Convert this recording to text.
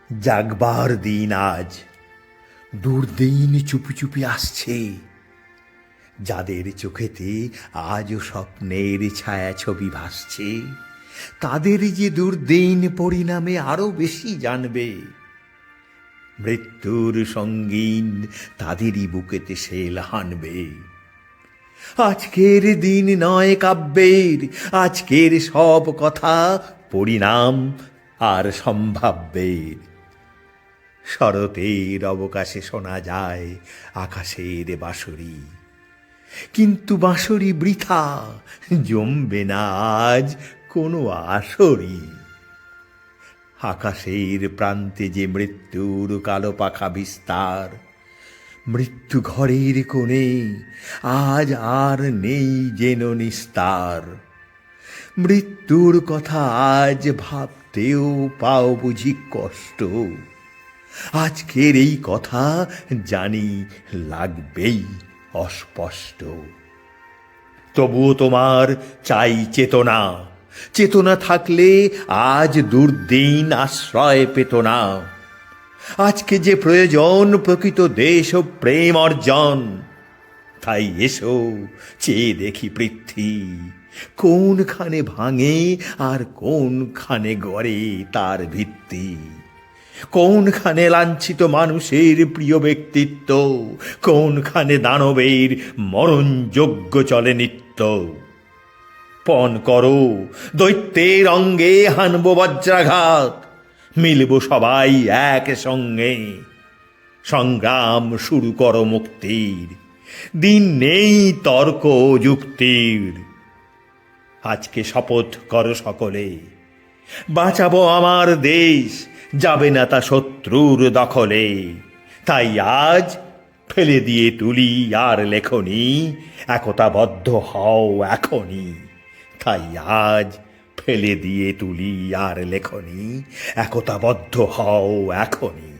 জাগবার দিন আজ, দুর্দিন চুপি চুপি আসছে। যাদের চোখেতে আজও স্বপ্নের ছায়া ছবি ভাসছে, তাদের যে দুর্দিন পরিণামে আরো বেশি জানবে। মৃত্যুর সঙ্গীন তাদেরই বুকেতে শেল হানবে। আজকের দিন নয় কাব্যের, আজকের সব কথা পরিণাম আর সম্ভাব্যের। শরতের অবকাশে শোনা যায় আকাশের বাঁশরি, কিন্তু বাঁশরি বৃথা, জমবে না আজ কোনো আসরি। আকাশের প্রান্তে যে মৃত্যুর কালো পাখা বিস্তার, মৃত্যু ঘরের কোণে আজ আর নেই যেন নিস্তার। মৃত্যুর কথা আজ ভাবতেও পাও বুঝি কষ্ট, আজকের এই কথা জানি লাগবেই অস্পষ্ট। তবুও তোমার চাই চেতনা, চেতনা থাকলে আজ দুর্দিন আশ্রয় পেত না। আজকে যে প্রয়োজন প্রকৃত দেশ ও প্রেম অর্জন, তাই এসো চেয়ে দেখি পৃথ্বী কোনখানে ভাঙে আর কোনখানে গড়ে তার ভিত্তি। কোনখানে লাঞ্ছিত মানুষের প্রিয় ব্যক্তিত্ব, কোনখানে দানবের মরণযোগ্য চলে নিত্য। পণ করো দৈত্যের অঙ্গে হানব বজ্রাঘাত, মিলব সবাই একসঙ্গে। সংগ্রাম শুরু করো মুক্তির, দিন নেই তর্ক যুক্তির। আজকে শপথ করো সকলে, বাঁচাবো আমার দেশ, যাবে না তা শত্রুর দখলে। তাই আজ ফেলে দিয়ে তুলি আর লেখনি, একতাবদ্ধ হও এখনই। তাই আজ ফেলে দিয়ে তুলি আর লেখনি, একতাবদ্ধ হও এখনই।